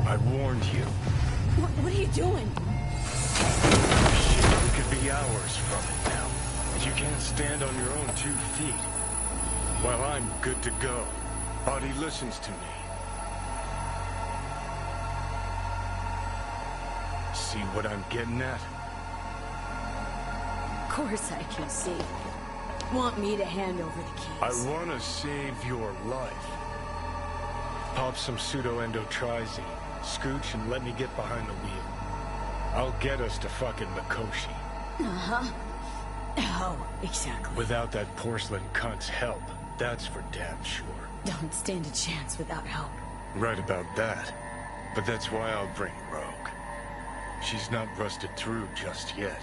I warned you. What are you doing? Shit, we could be hours from it now. And you can't stand on your own 2 feet. Well, I'm good to go. Body listens to me. See what I'm getting at? Of course I can see. Want me to hand over the keys? I want to save your life. Pop some pseudo-endotrizine. Scooch and let me get behind the wheel. I'll get us to fucking Mikoshi. Uh-huh. How exactly? Without that porcelain cunt's help, that's for damn sure. Don't stand a chance without help. Right about that. But that's why I'll bring Rogue. She's not rusted through just yet.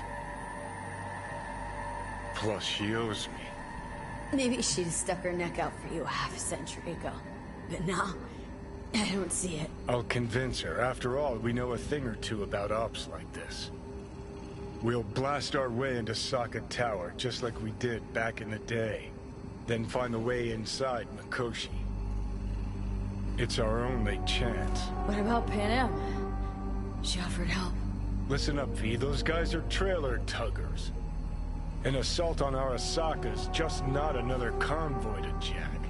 Plus, she owes me. Maybe she'd stuck her neck out for you half a century ago. But now, I don't see it. I'll convince her. After all, we know a thing or two about ops like this. We'll blast our way into Socket Tower, just like we did back in the day. Then find a way inside Mikoshi. It's our only chance. What about Pan Am? She offered help. Listen up, V. Those guys are trailer tuggers. An assault on Arasaka's just not another convoy to jack.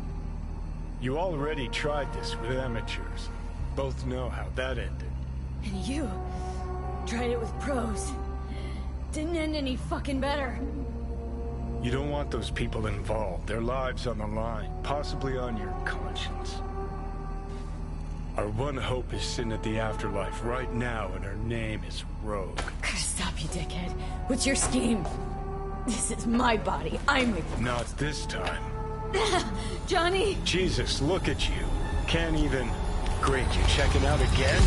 You already tried this with amateurs. Both know how that ended. And you tried it with pros. Didn't end any fucking better. You don't want those people involved. Their lives on the line, possibly on your conscience. Our one hope is sitting at the afterlife right now, and her name is Rogue. Gotta stop you, dickhead. What's your scheme? This is my body. I'm the... Not this time. Johnny! Jesus, look at you. Can't even... Great, you checking out again?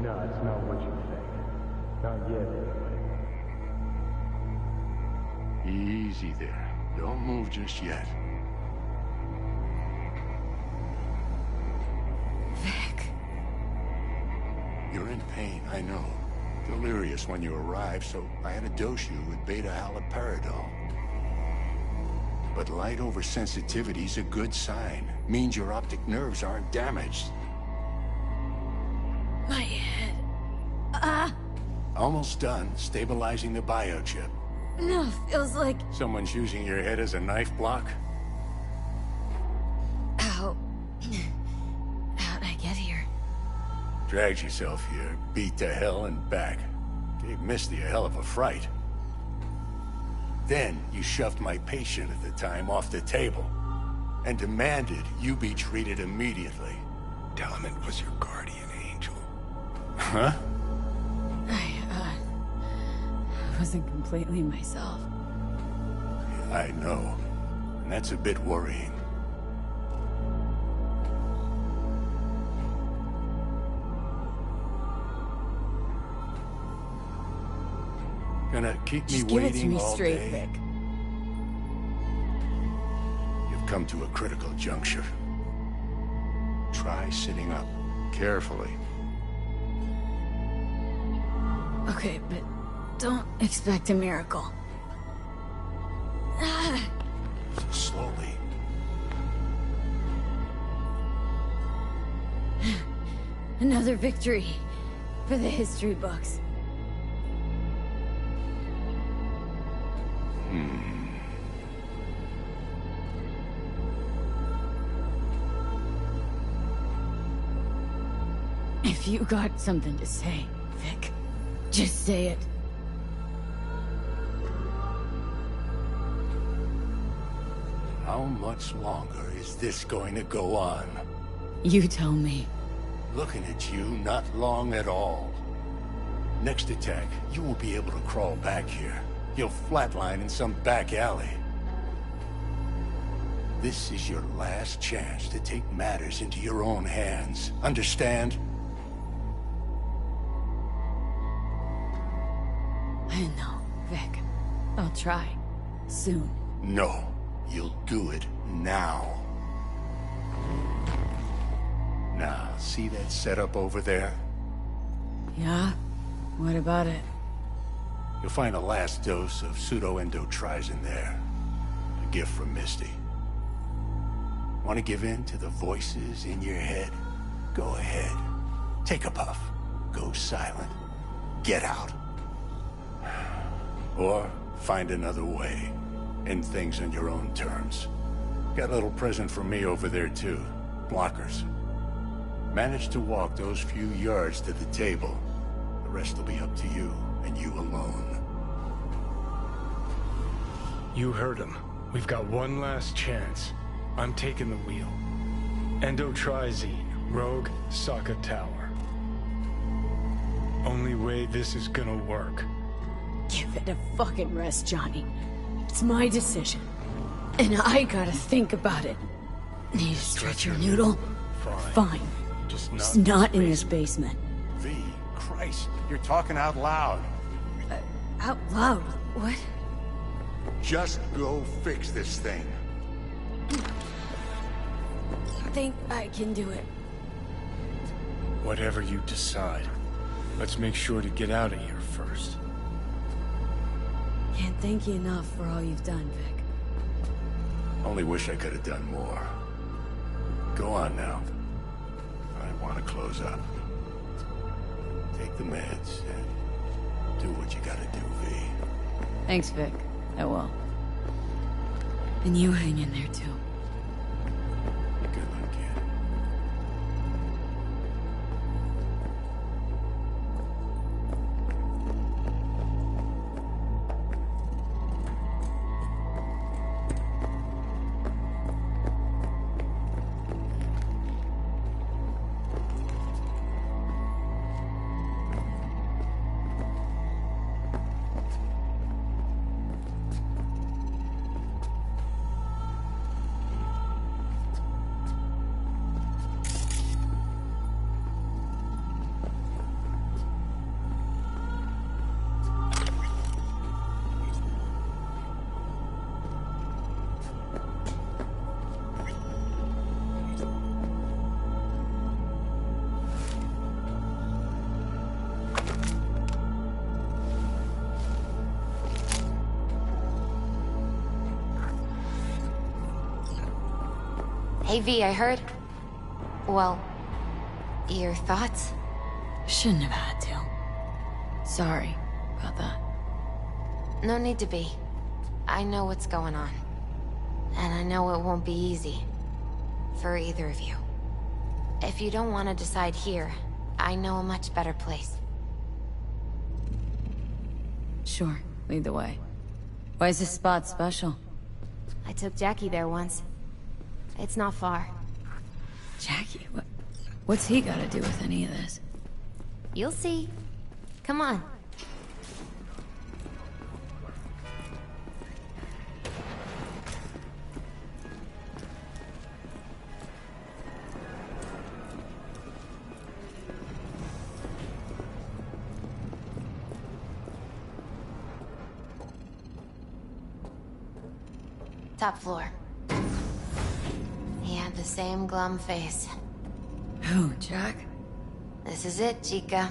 No, it's not what you think. Not yet, anyway. Easy there. Don't move just yet. Vic. You're in pain, I know. Delirious when you arrived, so I had to dose you with beta-haloperidol. But light oversensitivity's a good sign. Means your optic nerves aren't damaged. My head. Almost done stabilizing the biochip. No, feels like... Someone's using your head as a knife block? How... How'd I get here? Dragged yourself here, beat to hell and back. Gave Misty a hell of a fright. Then you shoved my patient at the time off the table and demanded you be treated immediately. Tell him it was your guardian angel. Huh? I wasn't completely myself. I know. And that's a bit worrying. gonna keep me Just give it to waiting me all straight, day? Vic. You've come to a critical juncture. Try sitting up, carefully. Okay, but don't expect a miracle. Slowly. Another victory for the history books. If you got something to say, Vic, just say it. How much longer is this going to go on? You tell me. Looking at you, not long at all. Next attack, you won't be able to crawl back here. You'll flatline in some back alley. This is your last chance to take matters into your own hands. Understand? I know, Vic. I'll try. Soon. No, you'll do it now. Now, see that setup over there? Yeah? What about it? You'll find a last dose of pseudo-endotrizin there. A gift from Misty. Want to give in to the voices in your head? Go ahead. Take a puff. Go silent. Get out. Or find another way. End things on your own terms. Got a little present from me over there too. Blockers. Manage to walk those few yards to the table. The rest will be up to you, and you alone. You heard him. We've got one last chance. I'm taking the wheel. Endotrizine, Rogue, Sokka Tower. Only way this is gonna work. Give it a fucking rest, Johnny. It's my decision. And I gotta think about it. Need to stretch your noodle? Fine. Just not in this basement. V, Christ, you're talking out loud. Out loud? What? Just go fix this thing. I think I can do it. Whatever you decide. Let's make sure to get out of here first. Can't thank you enough for all you've done, Vic. Only wish I could have done more. Go on now. I want to close up. Take the meds and do what you gotta do, V. Thanks, Vic. I will. And you hang in there, too. Good luck, kid. Hey V, I heard... Well, your thoughts? Shouldn't have had to. Sorry about that. No need to be. I know what's going on. And I know it won't be easy. For either of you. If you don't want to decide here, I know a much better place. Sure, lead the way. Why is this spot special? I took Jackie there once. It's not far. Jackie? What's he got to do with any of this? You'll see. Come on. Top floor. He had the same glum face. Who, Jack? This is it, Chica.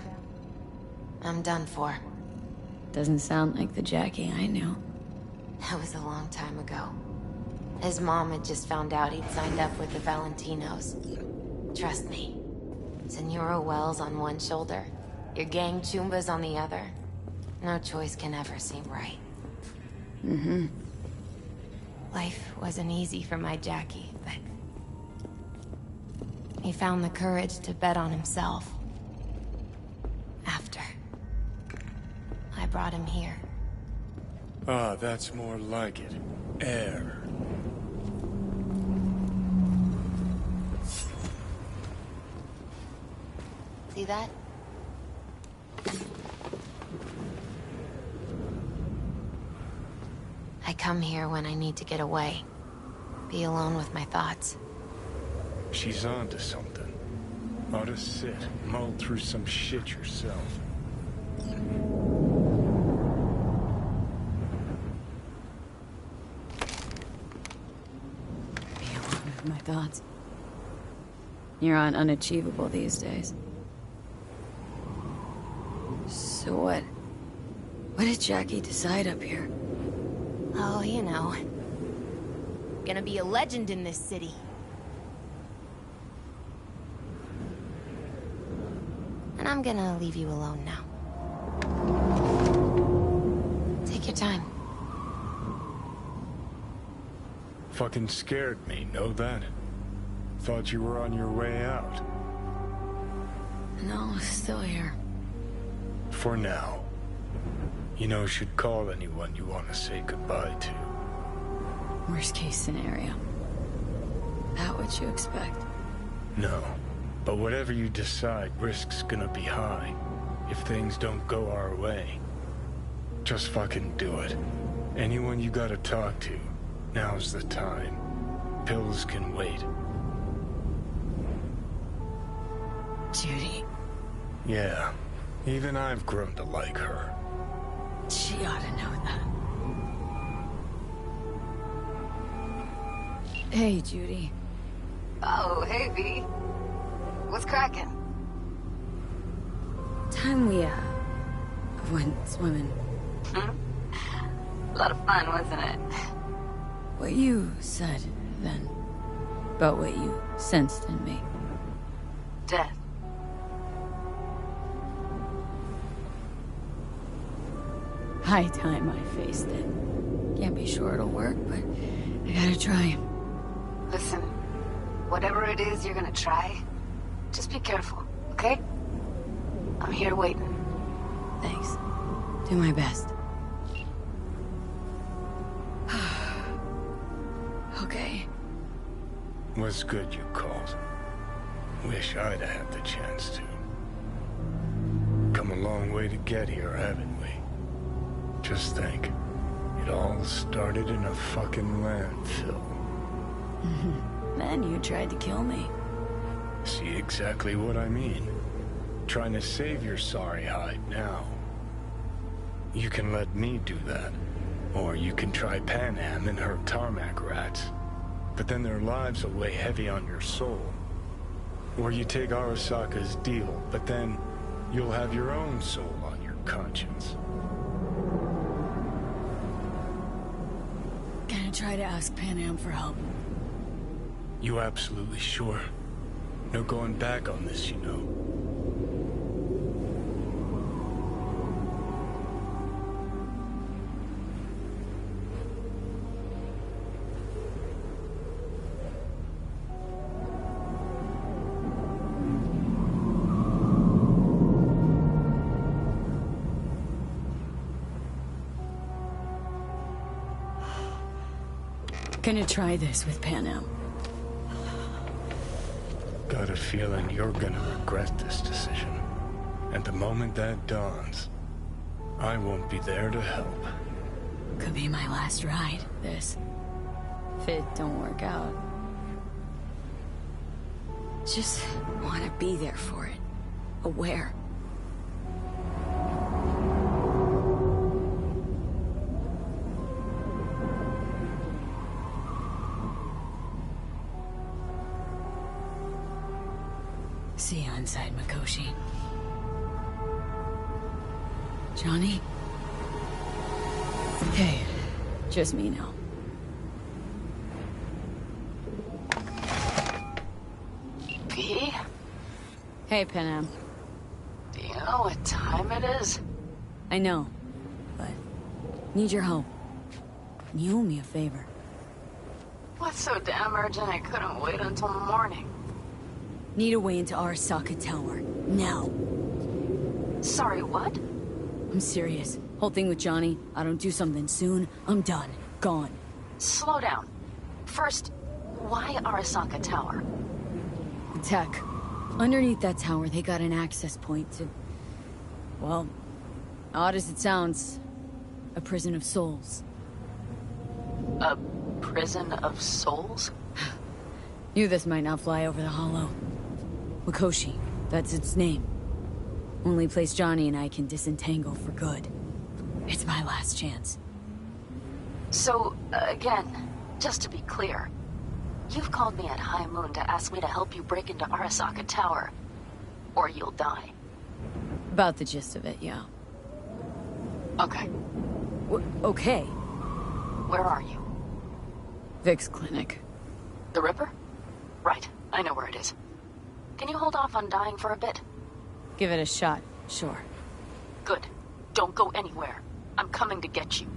I'm done for. Doesn't sound like the Jackie I knew. That was a long time ago. His mom had just found out he'd signed up with the Valentinos. Trust me. Senora Wells on one shoulder, your gang Chumbas on the other. No choice can ever seem right. Mm-hmm. Life wasn't easy for my Jackie, but... he found the courage to bet on himself. After. I brought him here. Ah, that's more like it. Air. See that? I come here when I need to get away. Be alone with my thoughts. She's onto something. Ought to sit, mull through some shit yourself. Be alone with my thoughts. You're on unachievable these days. So what? What did Jackie decide up here? Oh, you know. Gonna be a legend in this city. And I'm gonna leave you alone now. Take your time. Fucking scared me, know that? Thought you were on your way out. No, still here. For now. You know, should call anyone you want to say goodbye to. Worst case scenario. That what you expect? No. But whatever you decide, risk's gonna be high. If things don't go our way. Just fucking do it. Anyone you gotta talk to, now's the time. Pills can wait. Judy. Yeah. Even I've grown to like her. She ought to know that. Hey, Judy. Oh, hey, V. What's cracking? Time we, went swimming. A lot of fun, wasn't it? What you said, then. About what you sensed in me. Death. High time I faced it. Can't be sure it'll work, but I gotta try. Listen, whatever it is you're gonna try, just be careful, okay? I'm here waiting. Thanks. Do my best. Okay. Was good you called. Wish I'd had the chance to. Come a long way to get here, haven't we? Just think. It all started in a fucking landfill. Then you tried to kill me. See exactly what I mean? Trying to save your sorry hide now. You can let me do that. Or you can try Panam and her tarmac rats. But then their lives will weigh heavy on your soul. Or you take Arasaka's deal, but then you'll have your own soul on your conscience. Gonna try to ask Panam for help. You absolutely sure? No going back on this, you know. Gonna try this with Panam. Got a feeling you're gonna regret this decision. And the moment that dawns, I won't be there to help. Could be my last ride, this. If it don't work out. Just want to be there for it. Aware. See you inside, Mikoshi. Johnny? Okay, just me now. P? Hey, Panam. Do you know what time it is? I know, but need your help. You owe me a favor. What's so damn urgent I couldn't wait until morning? Need a way into Arasaka Tower. Now. Sorry, what? I'm serious. Whole thing with Johnny, I don't do something soon, I'm done. Gone. Slow down. First, why Arasaka Tower? The tech. Underneath that tower, they got an access point to... well, odd as it sounds, a prison of souls. A prison of souls? Knew this might not fly over the hollow. Mikoshi, that's its name. Only place Johnny and I can disentangle for good. It's my last chance. So, again, just to be clear, you've called me at High Moon to ask me to help you break into Arasaka Tower, or you'll die. About the gist of it, yeah. Okay, Okay. where are you? Vic's clinic. The Ripper? Right, I know where it is. Can you hold off on dying for a bit? Give it a shot, sure. Good. Don't go anywhere. I'm coming to get you.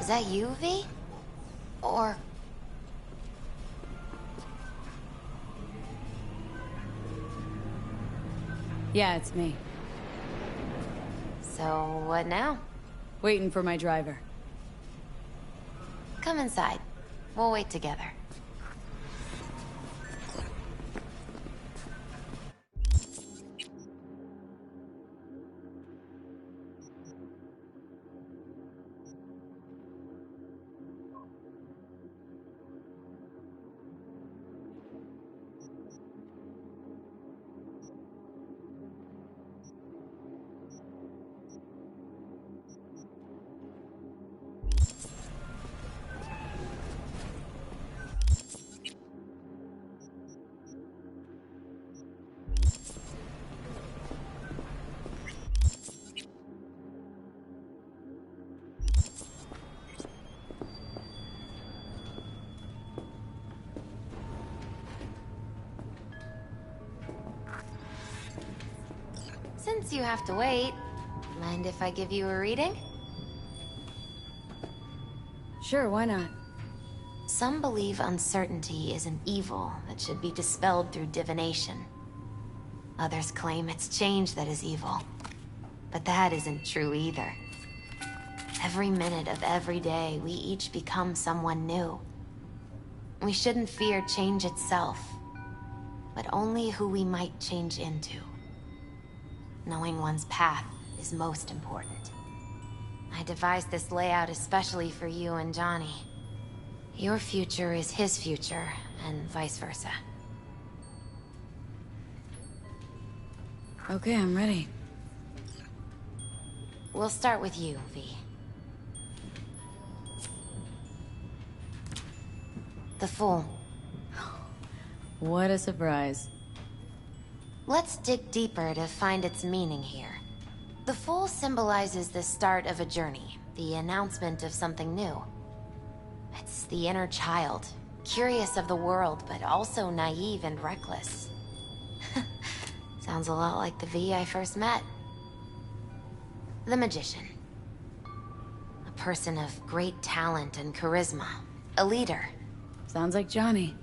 Is that you, V? Or... Yeah, it's me. So, what now? Waiting for my driver. Come inside. We'll wait together. Since you have to wait, mind if I give you a reading? Sure, why not? Some believe uncertainty is an evil that should be dispelled through divination. Others claim it's change that is evil. But that isn't true either. Every minute of every day, we each become someone new. We shouldn't fear change itself, but only who we might change into. Knowing one's path is most important. I devised this layout especially for you and Johnny. Your future is his future, and vice versa. Okay, I'm ready. We'll start with you, V. The Fool. What a surprise. Let's dig deeper to find its meaning here. The Fool symbolizes the start of a journey, the announcement of something new. It's the inner child, curious of the world, but also naive and reckless. Sounds a lot like the V I first met. The Magician. A person of great talent and charisma. A leader. Sounds like Johnny.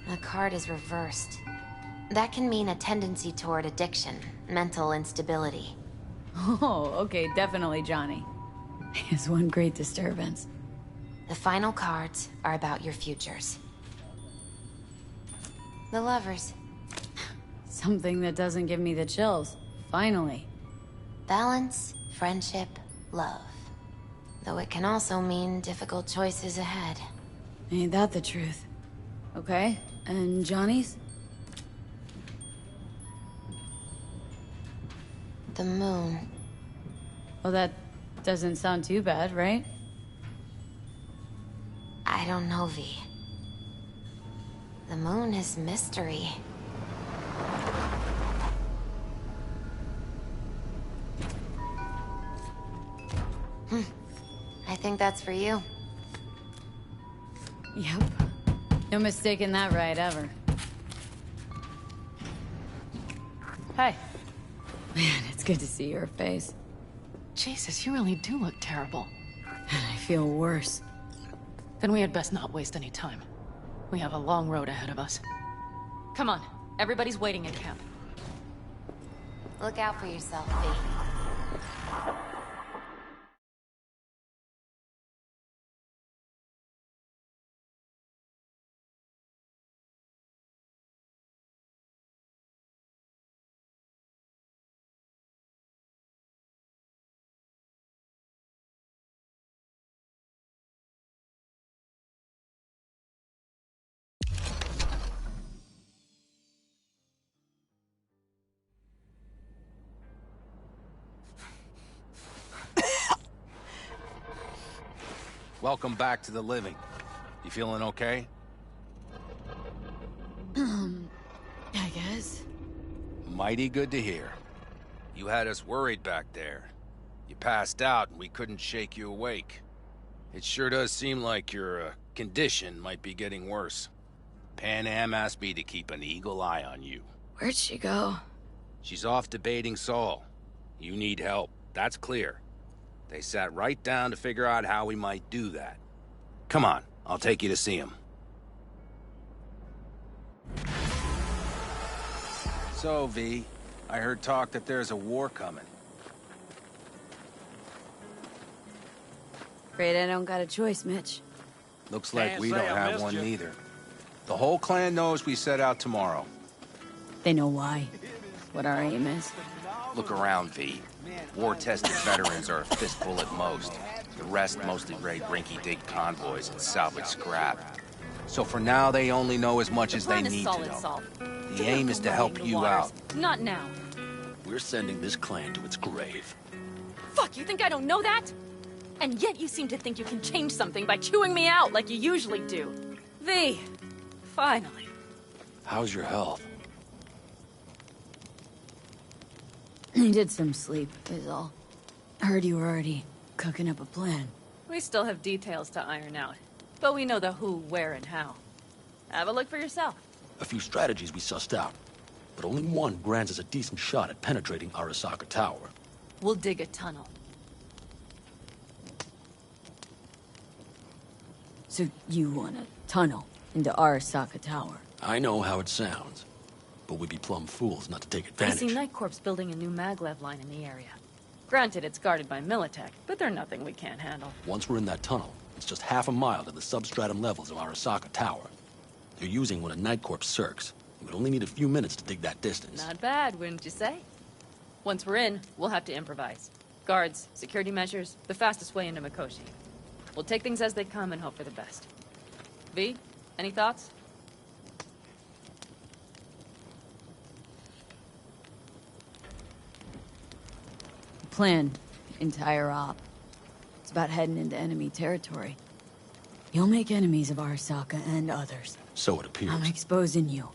The card is reversed. That can mean a tendency toward addiction, mental instability. Oh, okay, definitely Johnny. Is one great disturbance. The final cards are about your futures. The lovers. Something that doesn't give me the chills. Finally. Balance, friendship, love. Though it can also mean difficult choices ahead. Ain't that the truth? Okay, and Johnny's? The moon. Well, that doesn't sound too bad, right? I don't know, V. The moon is mystery. I think that's for you. Yep. No mistaking that ride ever. Hey. Man, it's good to see your face. Jesus, you really do look terrible. And I feel worse. Then we had best not waste any time. We have a long road ahead of us. Come on, everybody's waiting at camp. Look out for yourself, V. Welcome back to the living. You feeling okay? I guess. Mighty good to hear. You had us worried back there. You passed out and we couldn't shake you awake. It sure does seem like your condition might be getting worse. Pan Am asked me to keep an eagle eye on you. Where'd she go? She's off debating Saul. You need help, that's clear. They sat right down to figure out how we might do that. Come on, I'll take you to see him. So, V, I heard talk that there's a war coming. Afraid I don't got a choice, Mitch. Looks like Can't we say don't I have missed one you. neither. The whole clan knows we set out tomorrow. They know why. What our aim is. Look around, V. War-tested veterans are a fistful at most. The rest mostly raid rinky-dink convoys and salvage scrap. So for now, they only know as much as they Plan is need to solid, know. Saul. The aim is to help you out. Not now. We're sending this clan to its grave. Fuck, you think I don't know that? And yet you seem to think you can change something by chewing me out like you usually do. V, finally. How's your health? I did some sleep, is all. Heard you were already cooking up a plan. We still have details to iron out, but we know the who, where, and how. Have a look for yourself. A few strategies we sussed out, but only one grants us a decent shot at penetrating Arasaka Tower. We'll dig a tunnel. So you want a tunnel into Arasaka Tower? I know how it sounds, but we'd be plumb fools not to take You advantage. see Night Corps building a new maglev line in the area. Granted, it's guarded by Militech, but they're nothing we can't handle. Once we're in that tunnel, it's just half a mile to the substratum levels of Arasaka Tower. They're using one of Night Corps' circs. We would only need a few minutes to dig that distance. Not bad, wouldn't you say? Once we're in, we'll have to improvise. Guards, security measures, the fastest way into Mikoshi. We'll take things as they come and hope for the best. V, any thoughts? Plan. Entire op. It's about heading into enemy territory. You'll make enemies of Arasaka and others. So it appears. I'm exposing you.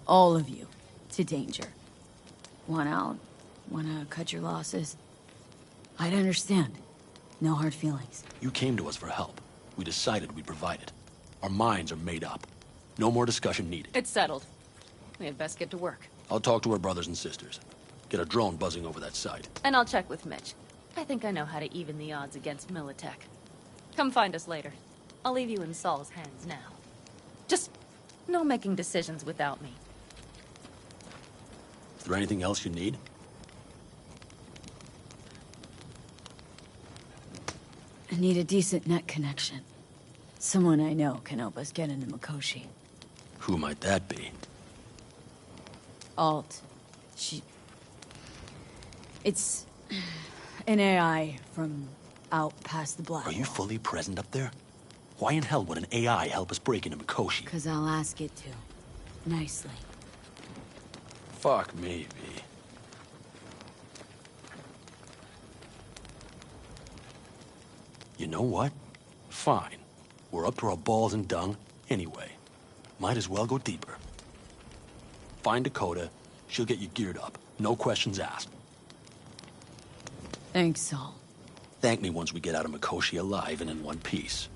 All of you. To danger. Want out? Wanna cut your losses? I'd understand. No hard feelings. You came to us for help. We decided we'd provide it. Our minds are made up. No more discussion needed. It's settled. We had best get to work. I'll talk to our brothers and sisters. Get a drone buzzing over that site. And I'll check with Mitch. I think I know how to even the odds against Militech. Come find us later. I'll leave you in Saul's hands now. Just no making decisions without me. Is there anything else you need? I need a decent net connection. Someone I know can help us get into Mikoshi. Who might that be? Alt. It's an AI from out past the black Are you wall. fully present up there? Why in hell would an AI help us break into Mikoshi? 'Cause I'll ask it to. Nicely. Fuck me, V. You know what? Fine. We're up to our balls in dung anyway. Might as well go deeper. Find Dakota. She'll get you geared up. No questions asked. Thanks, Saul. Thank me once we get out of Mikoshi alive and in one piece.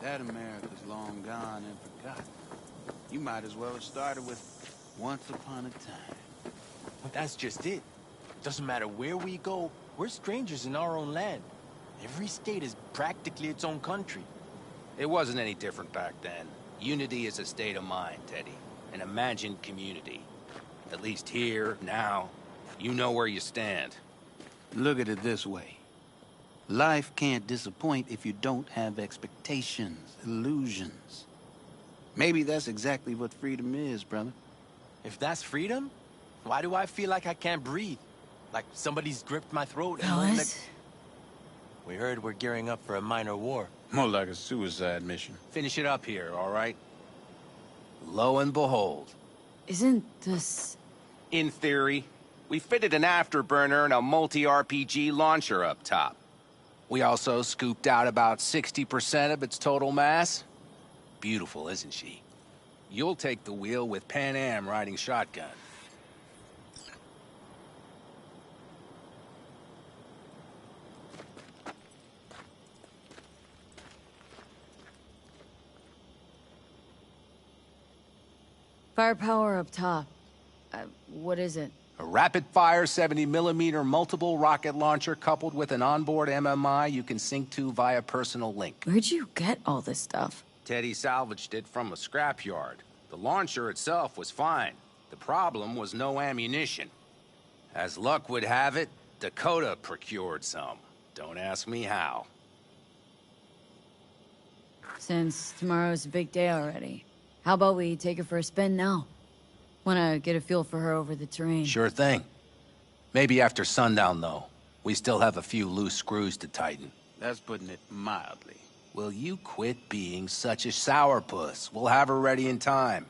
That America's long gone and forgotten. You might as well have started with Once Upon a Time. But that's just it. Doesn't matter where we go, we're strangers in our own land. Every state is practically its own country. It wasn't any different back then. Unity is a state of mind, Teddy. An imagined community. At least here, now, you know where you stand. Look at it this way. Life can't disappoint if you don't have expectations, illusions. Maybe that's exactly what freedom is, brother. If that's freedom, why do I feel like I can't breathe? Like somebody's gripped my throat and won't let... Fellas? We heard we're gearing up for a minor war. More like a suicide mission. Finish it up here, all right? Lo and behold. Isn't this... In theory, we fitted an afterburner and a multi-RPG launcher up top. We also scooped out about 60% of its total mass. Beautiful, isn't she? You'll take the wheel with Pan Am riding shotgun. Firepower up top. What is it? A rapid-fire 70mm multiple rocket launcher coupled with an onboard MMI you can sync to via personal link. Where'd you get all this stuff? Teddy salvaged it from a scrapyard. The launcher itself was fine. The problem was no ammunition. As luck would have it, Dakota procured some. Don't ask me how. Since tomorrow's a big day already, how about we take her for a spin now? Wanna get a feel for her over the terrain. Sure thing. Maybe after sundown, though. We still have a few loose screws to tighten. That's putting it mildly. Will you quit being such a sourpuss? We'll have her ready in time.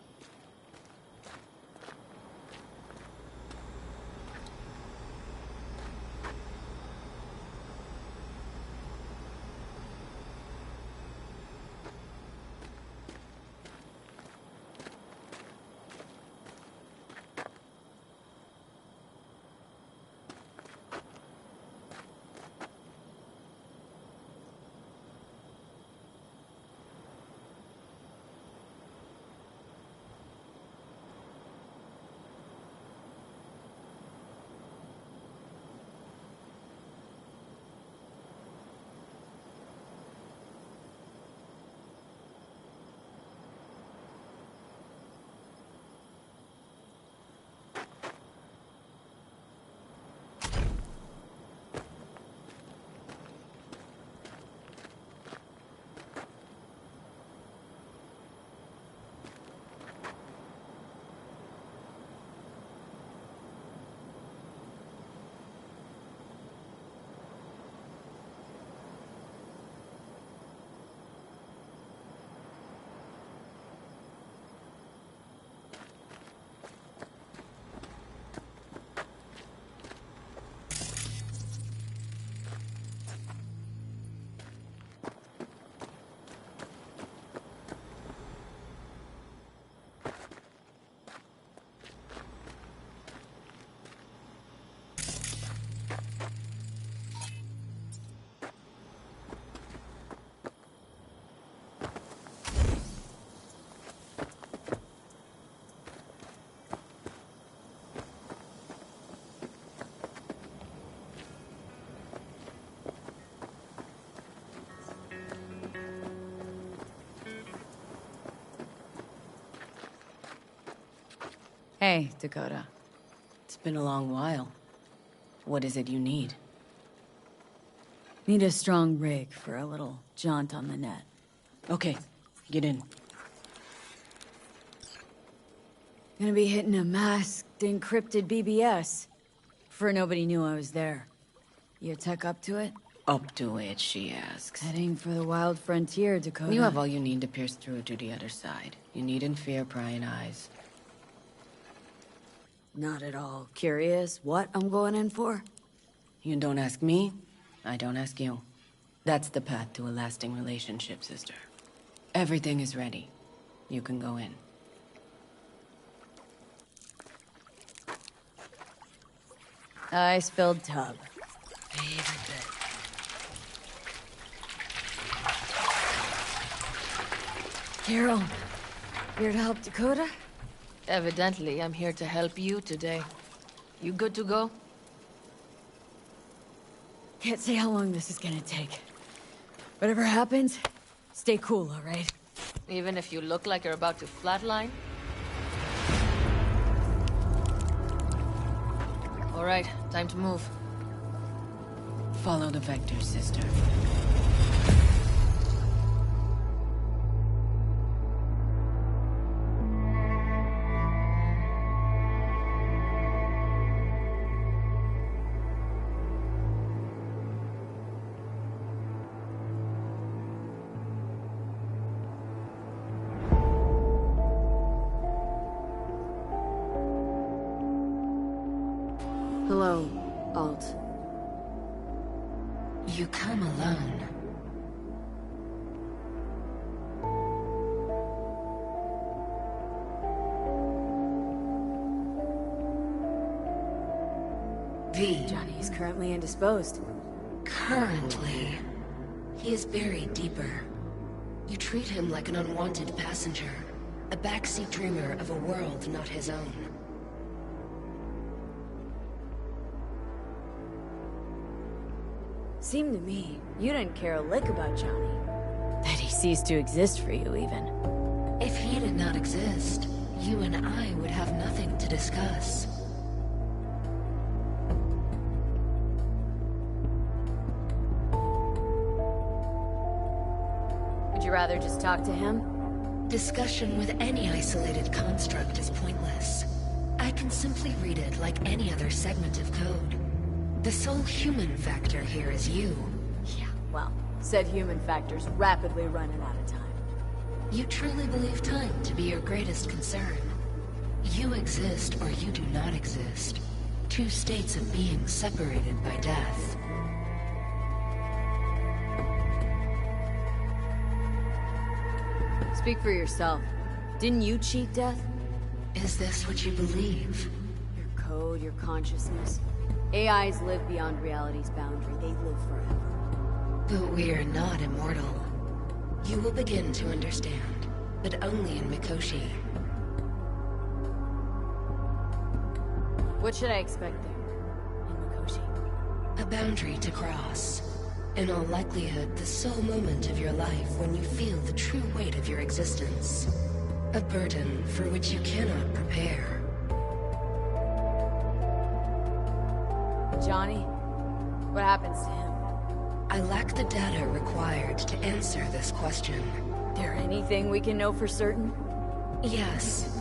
Hey, Dakota. It's been a long while. What is it you need? Need a strong rig for a little jaunt on the net. Okay, get in. Gonna be hitting a masked, encrypted BBS. For nobody knew I was there. You tech up to it? Up to it, she asks. Heading for the wild frontier, Dakota. You have all you need to pierce through to the other side. You needn't fear prying eyes. Not at all curious what I'm going in for? You don't ask me, I don't ask you. That's the path to a lasting relationship, sister. Everything is ready. You can go in. Ice-filled tub. Favorite bed. Carol, here to help Dakota? Evidently, I'm here to help you today. You good to go? Can't say how long this is gonna take. Whatever happens, stay cool, all right? Even if you look like you're about to flatline? All right, time to move. Follow the vector, sister. Hello, Alt. You come alone. V. Johnny is currently indisposed. Currently. He is buried deeper. You treat him like an unwanted passenger, a backseat dreamer of a world not his own. Seemed to me, you didn't care a lick about Johnny. That he ceased to exist for you, even. If he did not exist, you and I would have nothing to discuss. Would you rather just talk to him? Discussion with any isolated construct is pointless. I can simply read it like any other segment of code. The sole human factor here is you. Yeah, well, said human factor's rapidly running out of time. You truly believe time to be your greatest concern. You exist or you do not exist. Two states of being separated by death. Speak for yourself. Didn't you cheat death? Is this what you believe? Your code, your consciousness. AIs live beyond reality's boundary. They live forever. But we are not immortal. You will begin to understand, but only in Mikoshi. What should I expect there, in Mikoshi? A boundary to cross. In all likelihood, the sole moment of your life when you feel the true weight of your existence. A burden for which you cannot prepare. Johnny? What happens to him? I lack the data required to answer this question. There anything we can know for certain? Yes.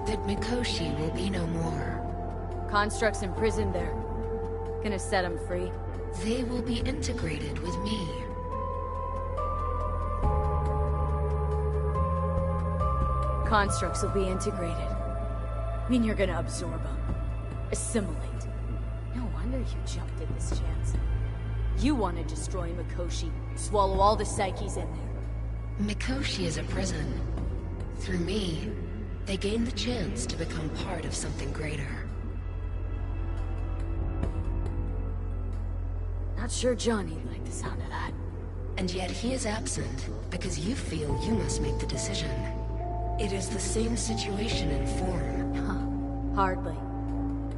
That Mikoshi will be no more. Constructs imprisoned there. Gonna set him free? They will be integrated with me. Constructs will be integrated. I mean you're gonna absorb them. Assimilate. No wonder you jumped at this chance. You want to destroy Mikoshi, swallow all the psyches in there. Mikoshi is a prison. Through me, they gain the chance to become part of something greater. Not sure Johnny'd like the sound of that. And yet he is absent, because you feel you must make the decision. It is the same situation in form. Huh. Hardly.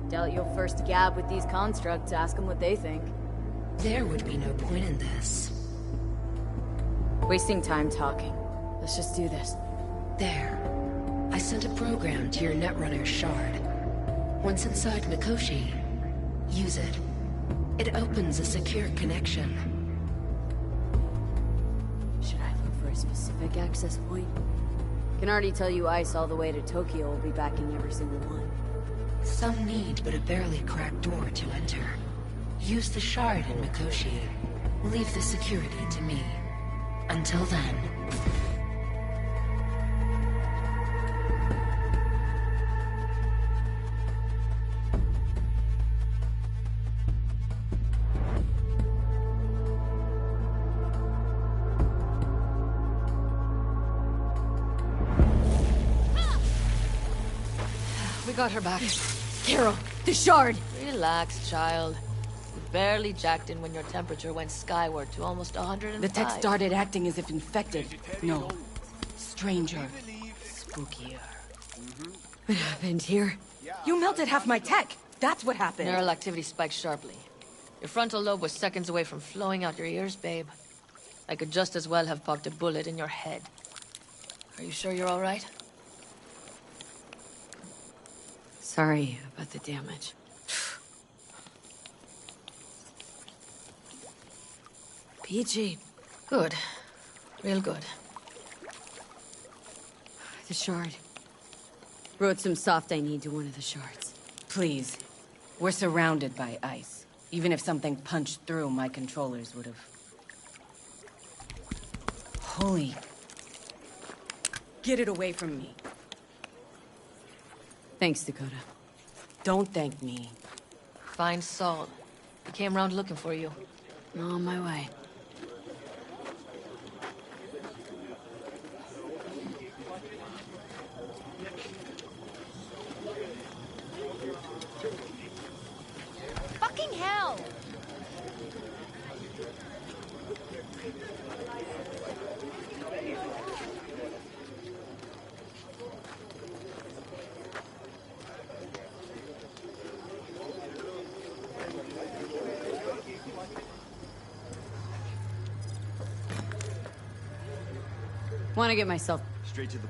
Doubt you'll first gab with these constructs, ask them what they think. There would be no point in this. Wasting time talking. Let's just do this. There. I sent a program to your Netrunner shard. Once inside Mikoshi, use it. It opens a secure connection. Should I look for a specific access point? Can already tell you ice all the way to Tokyo will be backing every single one. Some need but a barely cracked door to enter. Use the shard in Mikoshi. Leave the security to me. Until then... We got her back. Carol, the shard! Relax, child. You barely jacked in when your temperature went skyward to almost 105. The tech started acting as if infected. No. Stranger. Spookier. What happened here? You melted half my tech! That's what happened! Neural activity spiked sharply. Your frontal lobe was seconds away from flowing out your ears, babe. I could just as well have popped a bullet in your head. Are you sure you're all right? Sorry about the damage. PG. Good. Real good. The shard. Wrote some soft I need to one of the shards. Please. We're surrounded by ice. Even if something punched through, my controllers would have... Holy... Get it away from me. Thanks, Dakota. Don't thank me. Find Saul. He came round looking for you. On my way. Fucking hell! Want to get myself Straight to the...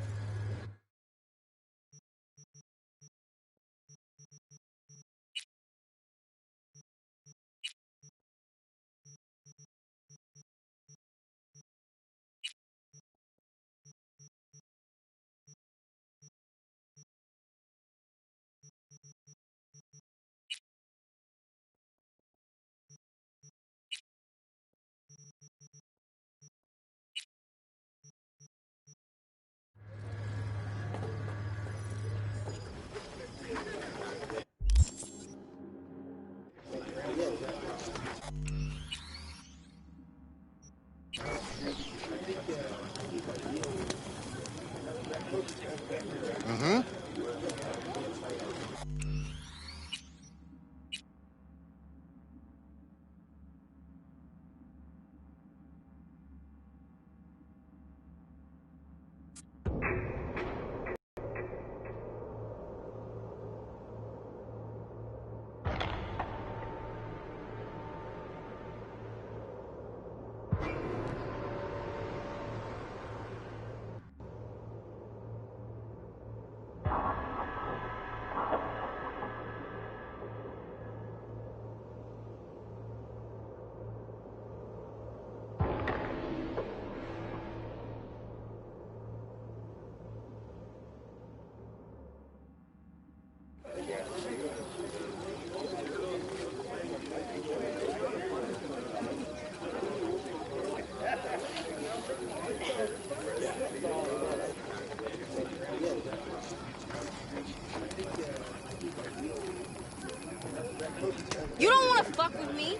You don't want to fuck with me?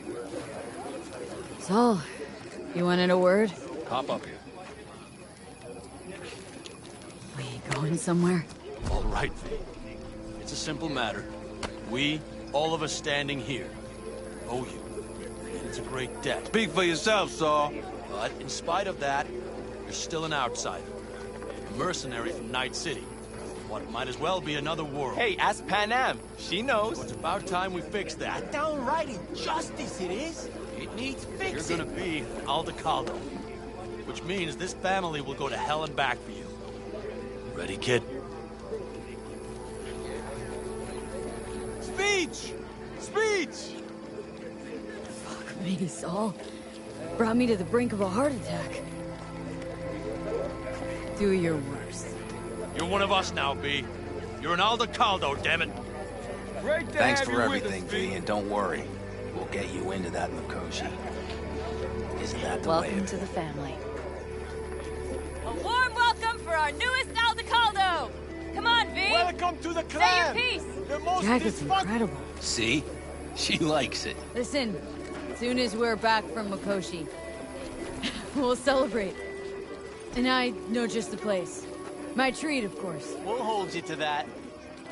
So, you wanted a word? Hop up here. We going somewhere? All right, V. It's a simple matter. We, all of us standing here, owe you. And it's a great debt. Speak for yourself, Saul. But in spite of that, you're still an outsider. A mercenary from Night City. What might as well be another world. Hey, ask Panam. She knows. It's about time we fix that. Downright injustice it is. It needs fixing. You're gonna be an Aldecaldo. Which means this family will go to hell and back for you. Ready, kid? Speech! Speech! Fuck me, Saul. Brought me to the brink of a heart attack. Do your worst. You're one of us now, B. You're an Aldecaldo, damn it. Great to Thanks have for you everything, with us, V, and don't worry. We'll get you into that Mikoshi. Isn't that the way Welcome of to it? the family. A warm welcome for our newest Aldecaldo! Come on, V! Welcome to the Say clan! your piece! The most Jack is dysfunct- incredible. See? She likes it. Listen, as soon as we're back from Mikoshi, we'll celebrate. And I know just the place. My treat, of course. We'll hold you to that.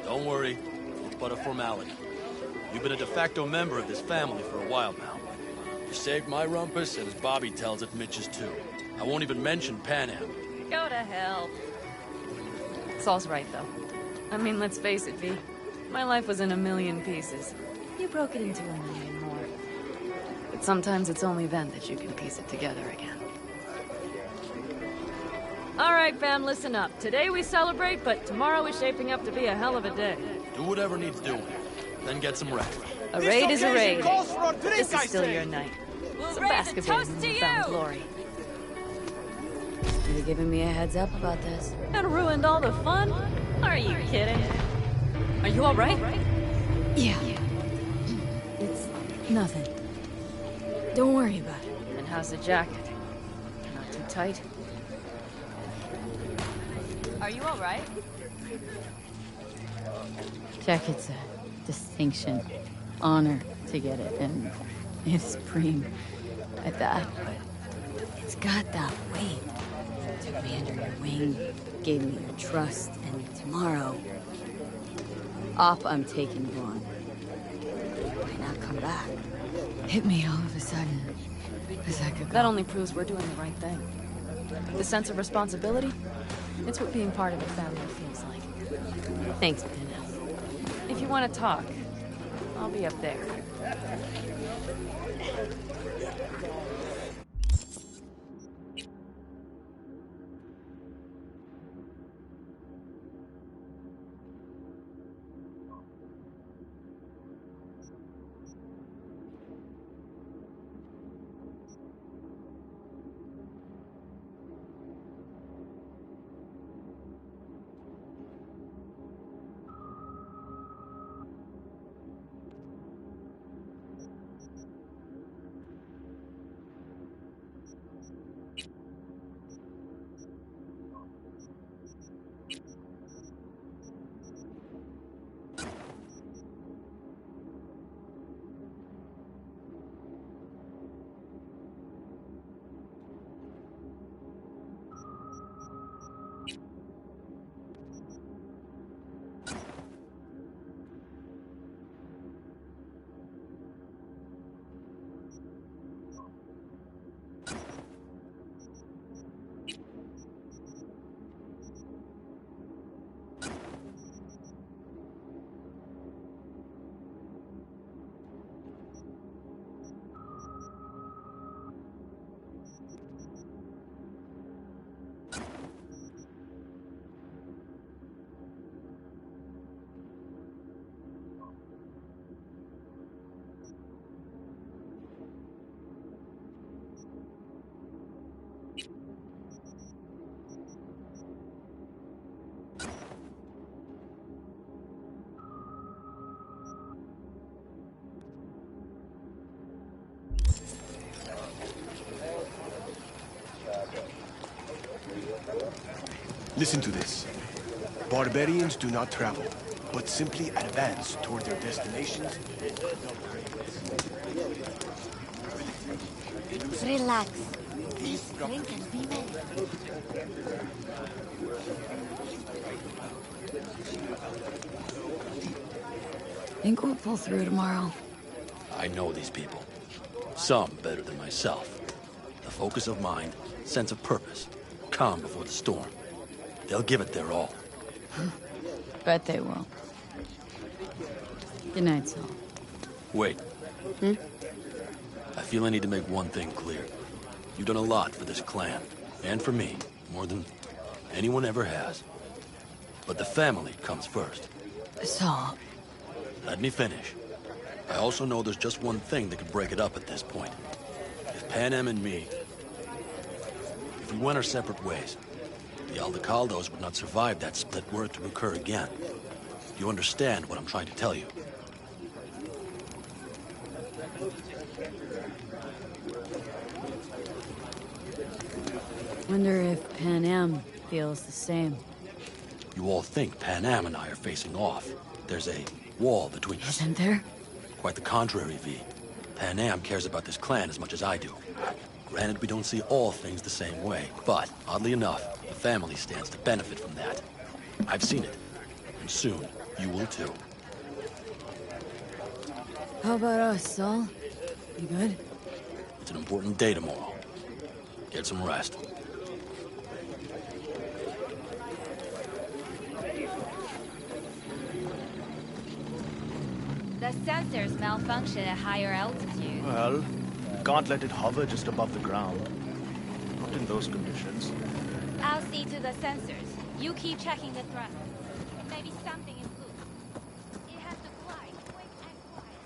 Don't worry. It's but a formality. You've been a de facto member of this family for a while now. You saved my rumpus, and as Bobby tells it, Mitch's too. I won't even mention Pan Am. Go to hell. Saul's right, though. I mean, let's face it, V. My life was in a million pieces. You broke it into a million more. But sometimes it's only then that you can piece it together again. All right, fam, listen up. Today we celebrate, but tomorrow is shaping up to be a hell of a day. Do whatever needs doing. Then get some rest. A raid is a raid. Calls for a drink, This is I still say. your night. We'll Some raise a basketball toast in to newfound you. glory. You've given me a heads up about this. And ruined all the fun? Are you kidding? Are you all right? Yeah. It's nothing. Don't worry about it. And how's the jacket? Not too tight? Are you all right? Jacket's a distinction. Honor to get it, and it's supreme at that, but it's got that weight. Took me under your wing, gave me your trust, and tomorrow, off I'm taking you on. Might not come back. Hit me all of a sudden. As I could go. That only proves we're doing the right thing. The sense of responsibility, it's what being part of a family feels like. Thanks, Pinhead. If you want to talk, I'll be up there. Listen to this. Barbarians do not travel, but simply advance toward their destinations. Relax. Just drink and be merry. Think we'll pull through tomorrow? I know these people. Some better than myself. The focus of mind, sense of purpose, calm before the storm. They'll give it their all. Bet they will. Good night, Saul. Wait. I feel I need to make one thing clear. You've done a lot for this clan, and for me, more than anyone ever has. But the family comes first. Saul, Let me finish. I also know there's just one thing that could break it up at this point. If Pan Am and me... If we went our separate ways, the Aldecaldos would not survive that split were it to occur again. You understand what I'm trying to tell you? Wonder if Pan Am feels the same. You all think Pan Am and I are facing off. There's a wall between us. Isn't there? Quite the contrary, V. Pan Am cares about this clan as much as I do. Granted, we don't see all things the same way, but, oddly enough, the family stands to benefit from that. I've seen it, and soon, you will too. How about us, Saul? You good? It's an important day tomorrow. Get some rest. The sensors malfunction at higher altitude. Well, can't let it hover just above the ground. Not in those conditions. I'll see to the sensors. You keep checking the thrust. Maybe something is loose. It has to fly quick and quiet.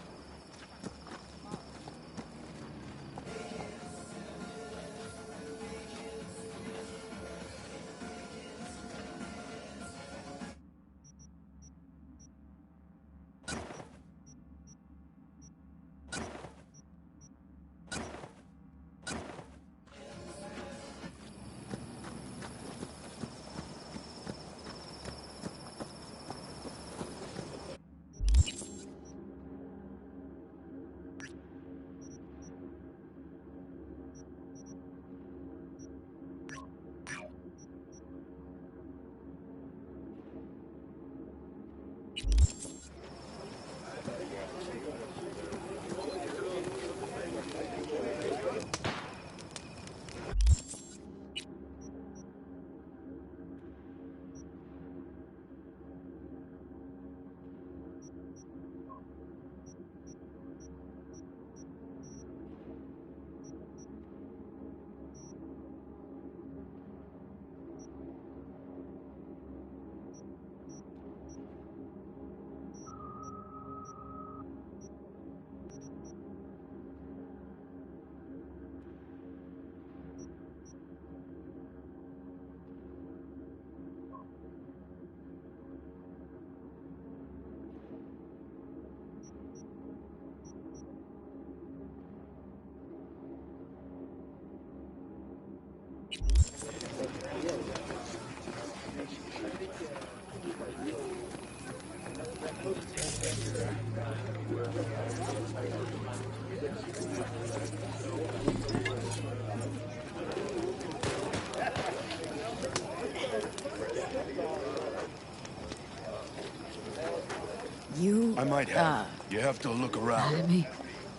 You... I might have. You have to look around. At me?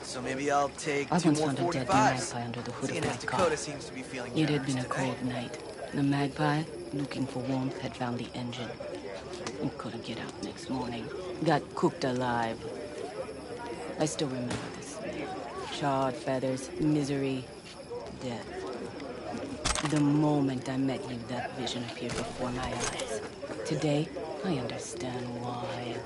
So maybe I'll take I two once more found a dead 45s. magpie under the hood Seeing of as my Dakota car. seems to be feeling It had generous been a today. cold night. The magpie, looking for warmth, had found the engine. It couldn't get out next morning. Got cooked alive. I still remember the smell. Charred feathers, misery, death. The moment I met you, that vision appeared before my eyes. Today, I understand why.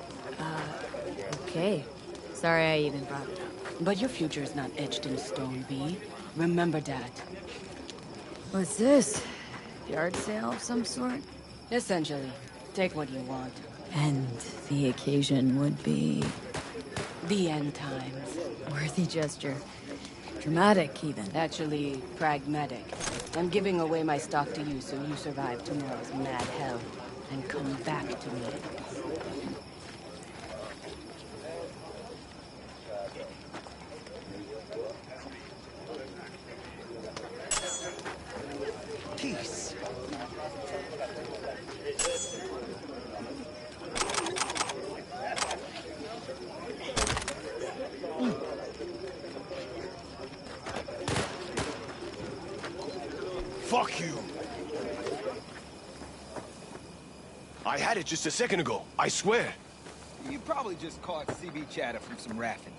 Okay. Sorry I even brought it up. But your future is not etched in stone, V. Remember that. What's this? Yard sale of some sort? Essentially. Take what you want. And the occasion would be... The end times. Worthy gesture. Dramatic, even. Actually, pragmatic. I'm giving away my stock to you so you survive tomorrow's mad hell and come back to me. Peace. Fuck you! I had it just a second ago, I swear. You probably just caught CB chatter from some raffing.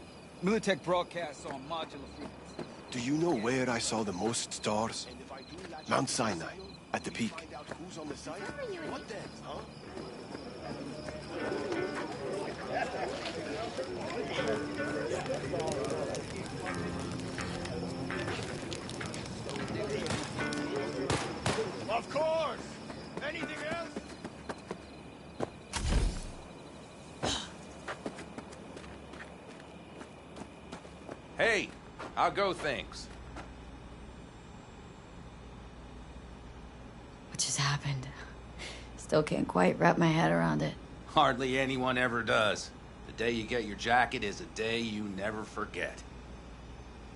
Militech broadcasts on modular frequency. Do you know where I saw the most stars? Mount Sinai, at the peak. Who's on the site? What then, huh? Hey, how go things? What just happened? Still can't quite wrap my head around it. Hardly anyone ever does. The day you get your jacket is a day you never forget.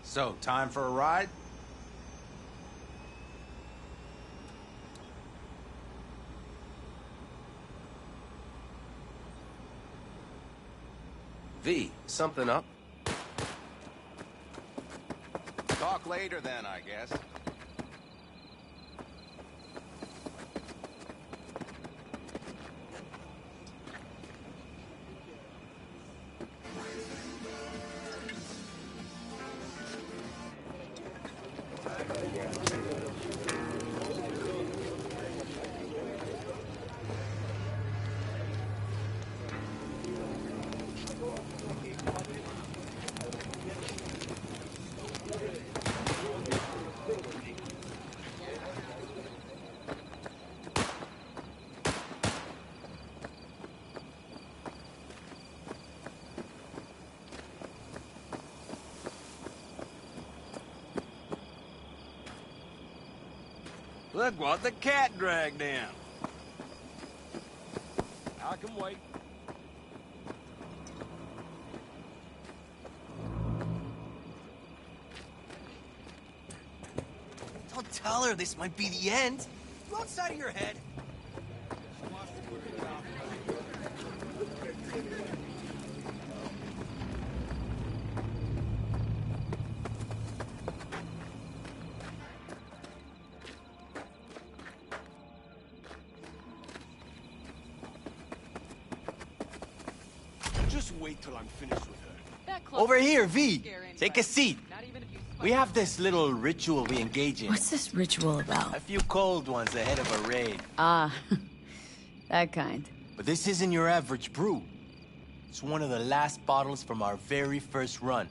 So, time for a ride? V, something up? Talk later then, I guess. Look what the cat dragged in. I can wait. Don't tell her this might be the end. You outside of your head. Just wait till I'm finished with her. Over here, V. Take a seat. We have this little ritual we engage in. What's this ritual about? A few cold ones ahead of a raid. Ah, that kind. But this isn't your average brew. It's one of the last bottles from our very first run.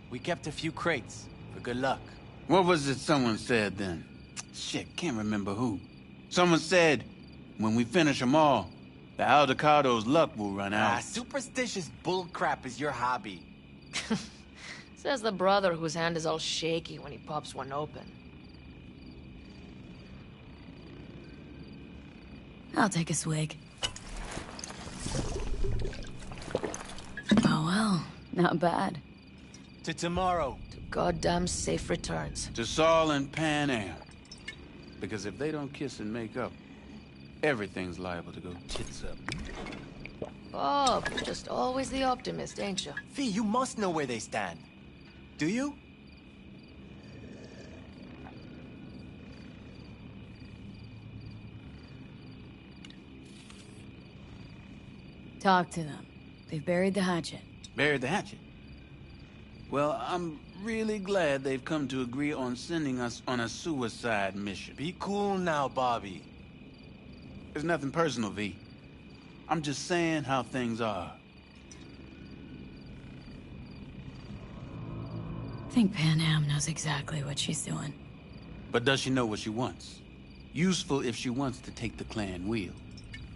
We kept a few crates for good luck. What was it someone said then? Shit, can't remember who. Someone said, when we finish them all, the Aldecado's luck will run out. Superstitious bullcrap is your hobby. Says the brother whose hand is all shaky when he pops one open. I'll take a swig. Oh well, not bad. To tomorrow. To goddamn safe returns. To Saul and Pan Am. Because if they don't kiss and make up, everything's liable to go tits up. Oh, just always the optimist, ain't you? V, you must know where they stand. Do you? Talk to them. They've buried the hatchet. Buried the hatchet? Well, I'm really glad they've come to agree on sending us on a suicide mission. Be cool now, Bobby. There's nothing personal, V. I'm just saying how things are. I think Pan Am knows exactly what she's doing. But does she know what she wants? Useful if she wants to take the clan wheel.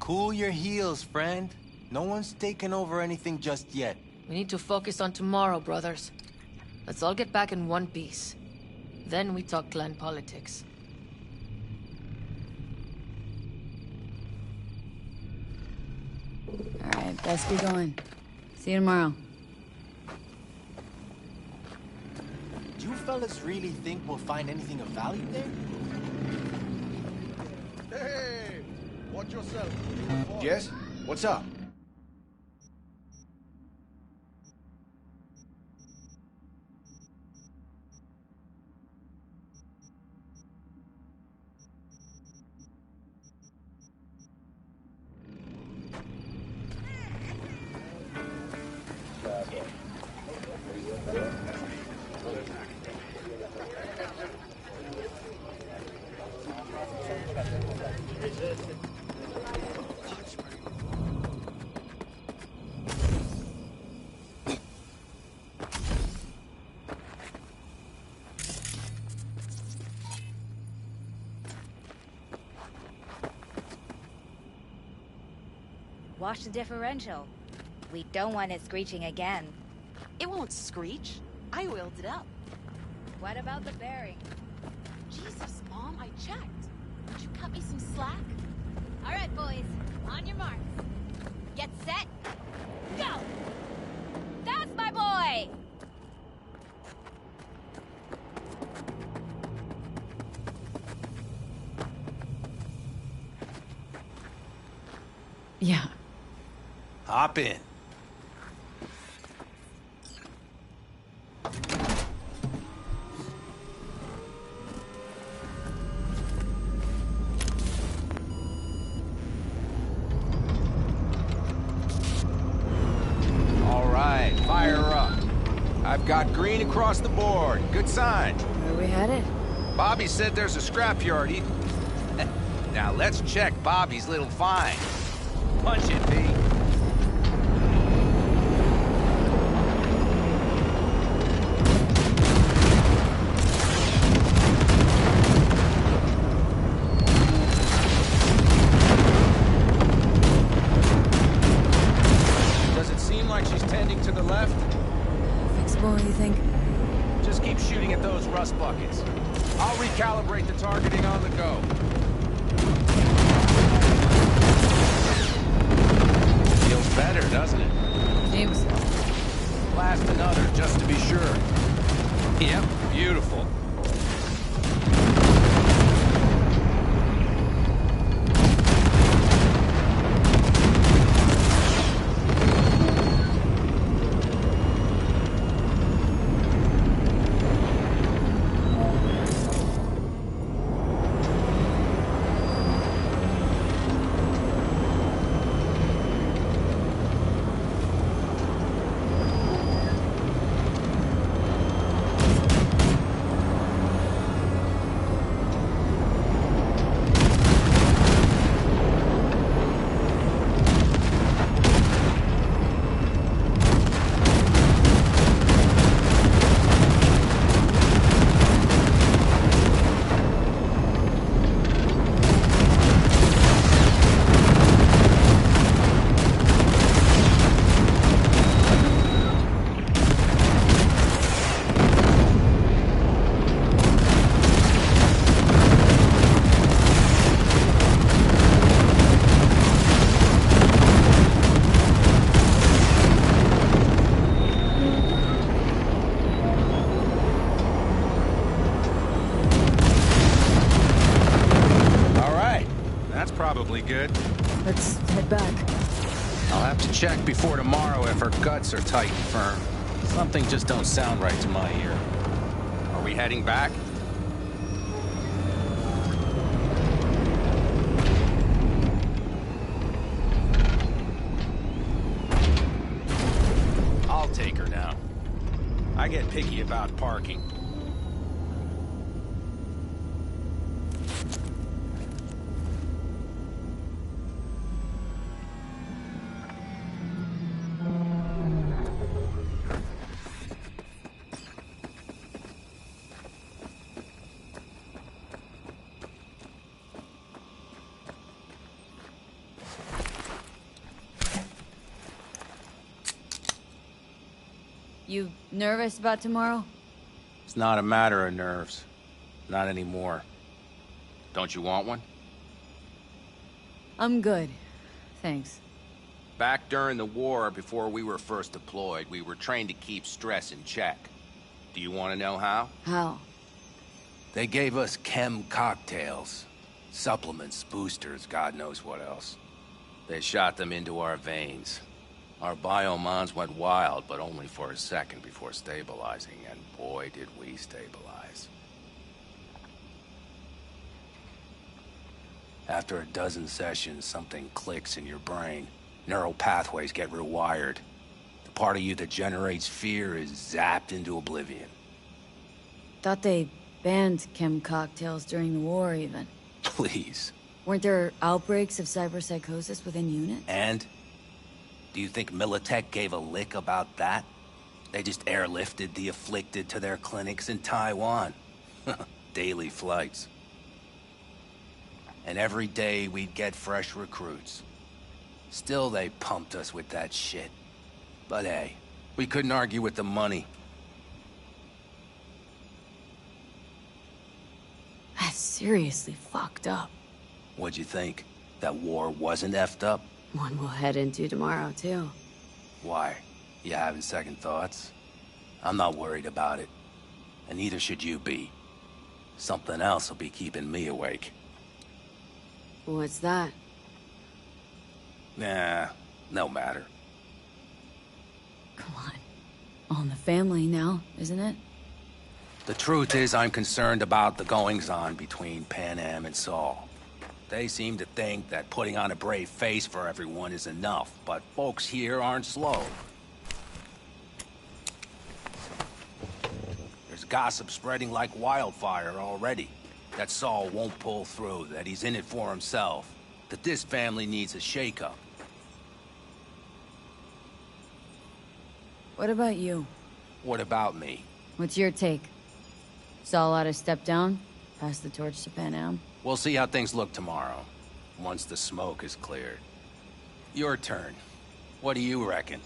Cool your heels, friend. No one's taken over anything just yet. We need to focus on tomorrow, brothers. Let's all get back in one piece. Then we talk clan politics. Alright, best be going. See you tomorrow. Do you fellas really think we'll find anything of value there? Hey! Watch yourself. Yes? What's up? Wash the differential. We don't want it screeching again. It won't screech. I oiled it up. What about the bearing? Jesus, Mom, I checked. Would you cut me some slack? All right, boys. On your marks. Get set. Go! That's my boy! Yeah. Hop in. All right, fire up. I've got green across the board. Good sign. Where are we headed? Bobby said there's a scrapyard. Now let's check Bobby's little find. Punch it, V. Does it seem like she's tending to the left? Fixable, you think? Just keep shooting at those rust buckets. I'll recalibrate the targeting on the go. Feels better, doesn't it? Seems so. Blast another, just to be sure. Yep, beautiful. Probably good. Let's head back. I'll have to check before tomorrow if her guts are tight and firm. Something just don't sound right to my ear. Are we heading back? I'll take her now. I get picky about parking. You nervous about tomorrow? It's not a matter of nerves. Not anymore. Don't you want one? I'm good. Thanks. Back during the war, before we were first deployed, we were trained to keep stress in check. Do you want to know how? How? They gave us chem cocktails. Supplements, boosters, God knows what else. They shot them into our veins. Our biomons went wild, but only for a second before stabilizing, and boy did we stabilize. After a dozen sessions, something clicks in your brain. Neural pathways get rewired. The part of you that generates fear is zapped into oblivion. Thought they banned chem cocktails during the war, even. Please. Weren't there outbreaks of cyberpsychosis within units? And? Do you think Militech gave a lick about that? They just airlifted the afflicted to their clinics in Taiwan. Daily flights. And every day we'd get fresh recruits. Still they pumped us with that shit. But hey, we couldn't argue with the money. That's seriously fucked up. What'd you think? That war wasn't effed up? One we'll head into tomorrow, too. Why? You having second thoughts? I'm not worried about it. And neither should you be. Something else will be keeping me awake. What's that? Nah, no matter. Come on. All in the family now, isn't it? The truth is, I'm concerned about the goings-on between Panam and Saul. They seem to think that putting on a brave face for everyone is enough, but folks here aren't slow. There's gossip spreading like wildfire already. That Saul won't pull through, that he's in it for himself, that this family needs a shake-up. What about you? What about me? What's your take? Saul ought to step down? Pass the torch to Panam? We'll see how things look tomorrow, once the smoke is cleared. Your turn. What do you reckon?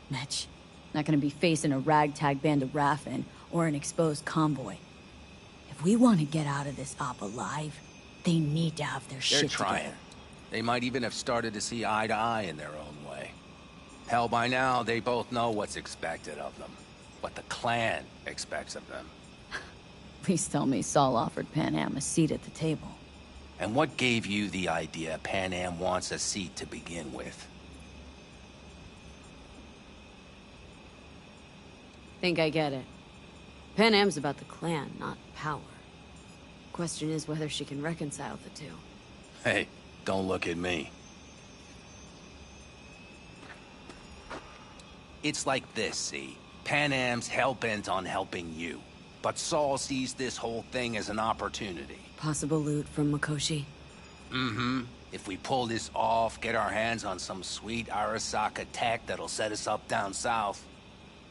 Mitch, not gonna be facing a ragtag band of Raffen or an exposed convoy. If we want to get out of this op alive, they need to have their shit They're trying. together. They might even have started to see eye to eye in their own way. Hell, by now, they both know what's expected of them. What the clan expects of them. Please tell me Saul offered Panam a seat at the table. And what gave you the idea Panam wants a seat to begin with? Think I get it. Panam's about the clan, not power. Question is whether she can reconcile the two. Hey, don't look at me. It's like this, see? Panam's hell-bent on helping you. But Saul sees this whole thing as an opportunity. Possible loot from Mikoshi? Mm-hmm. If we pull this off, get our hands on some sweet Arasaka tech that'll set us up down south.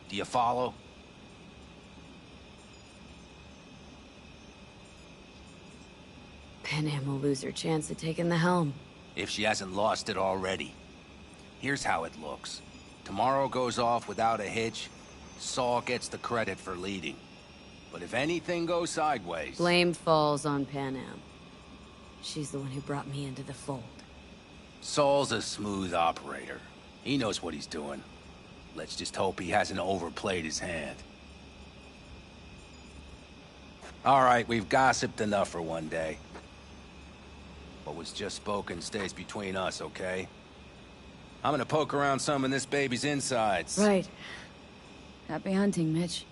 Do you follow? Panam will lose her chance at taking the helm. If she hasn't lost it already. Here's how it looks. Tomorrow goes off without a hitch. Saul gets the credit for leading. But if anything goes sideways... Blame falls on Panam. She's the one who brought me into the fold. Saul's a smooth operator. He knows what he's doing. Let's just hope he hasn't overplayed his hand. All right, we've gossiped enough for one day. What was just spoken stays between us, okay? I'm gonna poke around some of this baby's insides. Right. Happy hunting, Mitch.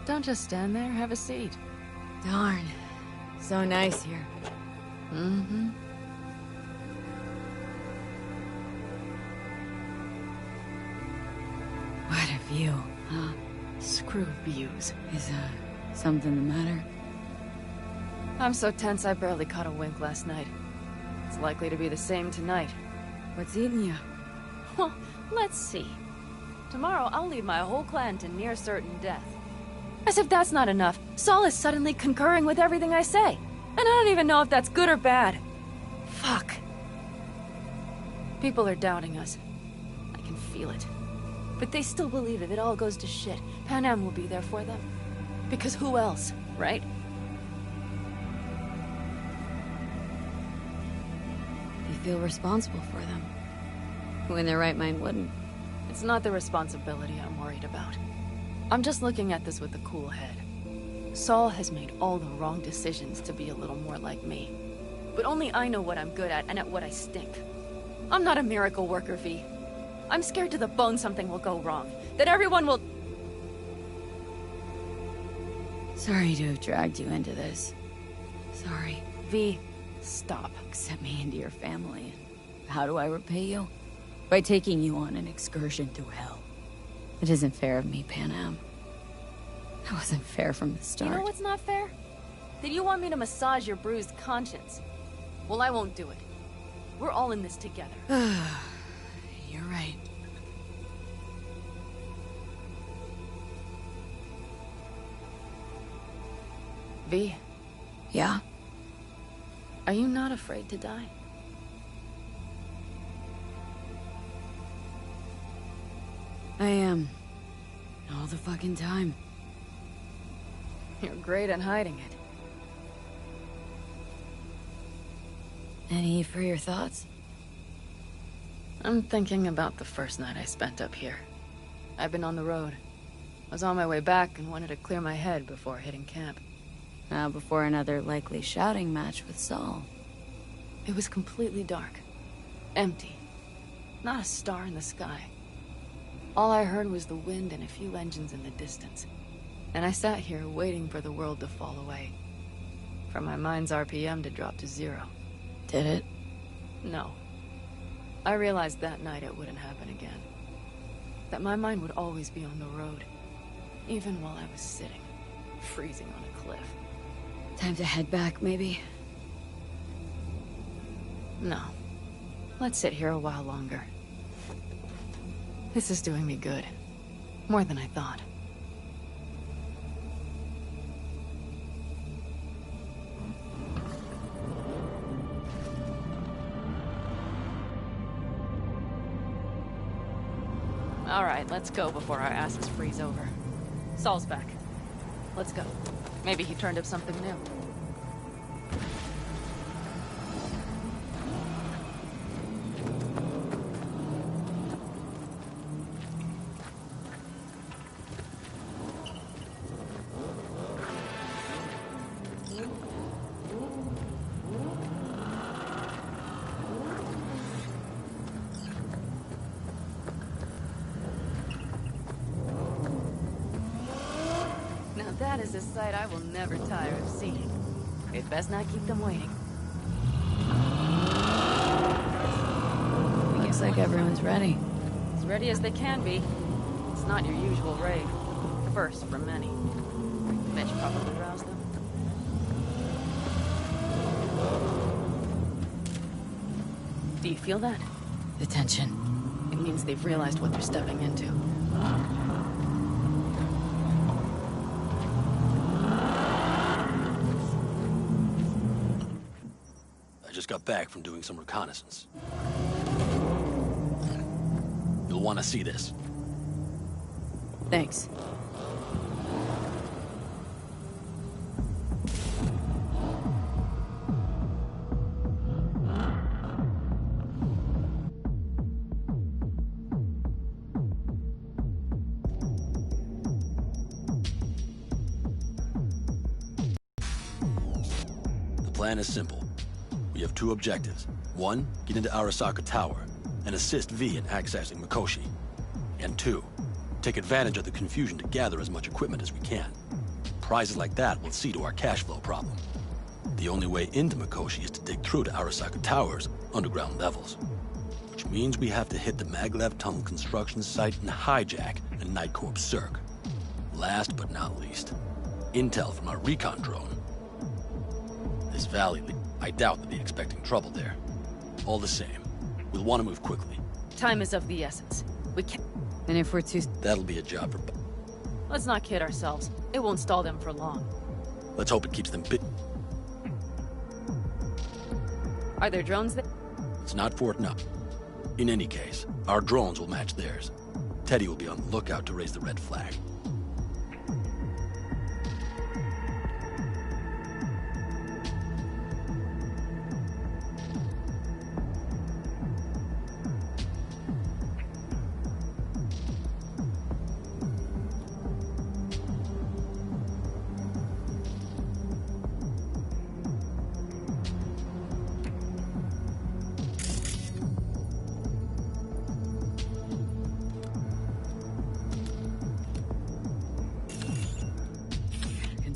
Don't just stand there, have a seat. Darn. So nice here. Mm-hmm. What a view, huh? Screw views. Is, something the matter? I'm so tense I barely caught a wink last night. It's likely to be the same tonight. What's eating you? Well, let's see. Tomorrow I'll lead my whole clan to near certain death. As if that's not enough, Saul is suddenly concurring with everything I say. And I don't even know if that's good or bad. Fuck. People are doubting us. I can feel it. But they still believe if it all goes to shit, Panam will be there for them. Because who else, right? You feel responsible for them. Who in their right mind wouldn't? It's not the responsibility I'm worried about. I'm just looking at this with a cool head. Saul has made all the wrong decisions to be a little more like me. But only I know what I'm good at and at what I stink. I'm not a miracle worker, V. I'm scared to the bone something will go wrong. That everyone will... Sorry to have dragged you into this. Sorry. V, stop. Accept me into your family. How do I repay you? By taking you on an excursion through hell. It isn't fair of me, Panam. That wasn't fair from the start. You know what's not fair? That you want me to massage your bruised conscience. Well, I won't do it. We're all in this together. You're right. V. Yeah? Are you not afraid to die? I am. All the fucking time. You're great at hiding it. Any for your thoughts? I'm thinking about the first night I spent up here. I've been on the road. I was on my way back and wanted to clear my head before hitting camp. Before another likely shouting match with Saul. It was completely dark. Empty. Not a star in the sky. All I heard was the wind and a few engines in the distance. And I sat here waiting for the world to fall away. For my mind's RPM to drop to 0. Did it? No. I realized that night it wouldn't happen again. That my mind would always be on the road. Even while I was sitting, freezing on a cliff. Time to head back, maybe? No. Let's sit here a while longer. This is doing me good. More than I thought. All right, let's go before our asses freeze over. Saul's back. Let's go. Maybe he turned up something new. That is a sight I will never tire of seeing. We'd best not keep them waiting. Looks like everyone's ready. As ready as they can be. It's not your usual raid. First for many. Mitch probably roused them. Do you feel that? The tension. It means they've realized what they're stepping into. Just got back from doing some reconnaissance. You'll want to see this. Thanks. The plan is simple. We have 2 objectives. 1, get into Arasaka Tower and assist V in accessing Mikoshi. And 2, take advantage of the confusion to gather as much equipment as we can. Prizes like that will see to our cash flow problem. The only way into Mikoshi is to dig through to Arasaka Tower's underground levels. Which means we have to hit the Maglev Tunnel construction site and hijack a Night Corps Cirque. Last but not least, intel from our recon drone. This valley, I doubt they'll be expecting trouble there. All the same, we'll want to move quickly. Time is of the essence. We can't... And if we're too... That'll be a job for... Let's not kid ourselves. It won't stall them for long. Let's hope it keeps them bit... Are there drones there? It's not Fort Knox. In any case, our drones will match theirs. Teddy will be on the lookout to raise the red flag.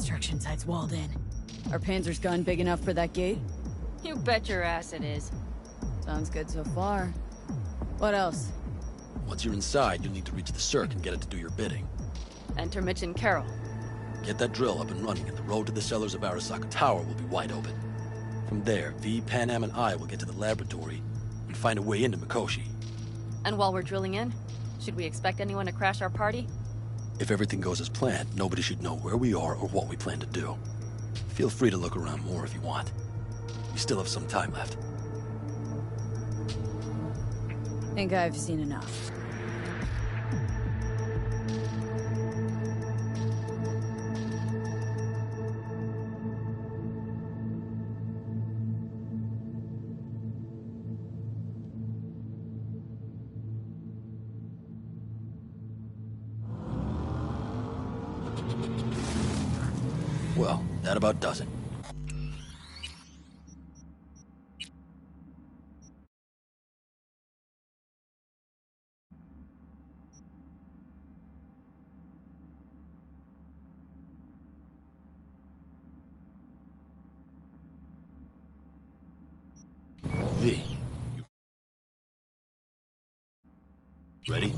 construction site's walled in. Our Panzer's gun big enough for that gate? You bet your ass it is. Sounds good so far. What else? Once you're inside, you'll need to reach the Cirque and get it to do your bidding. Enter Mitch and Carol. Get that drill up and running, and the road to the cellars of Arasaka Tower will be wide open. From there, V, Panam, and I will get to the laboratory and find a way into Mikoshi. And while we're drilling in, should we expect anyone to crash our party? If everything goes as planned, nobody should know where we are or what we plan to do. Feel free to look around more if you want. We still have some time left. Think I've seen enough. Well, that about does it. V. Ready?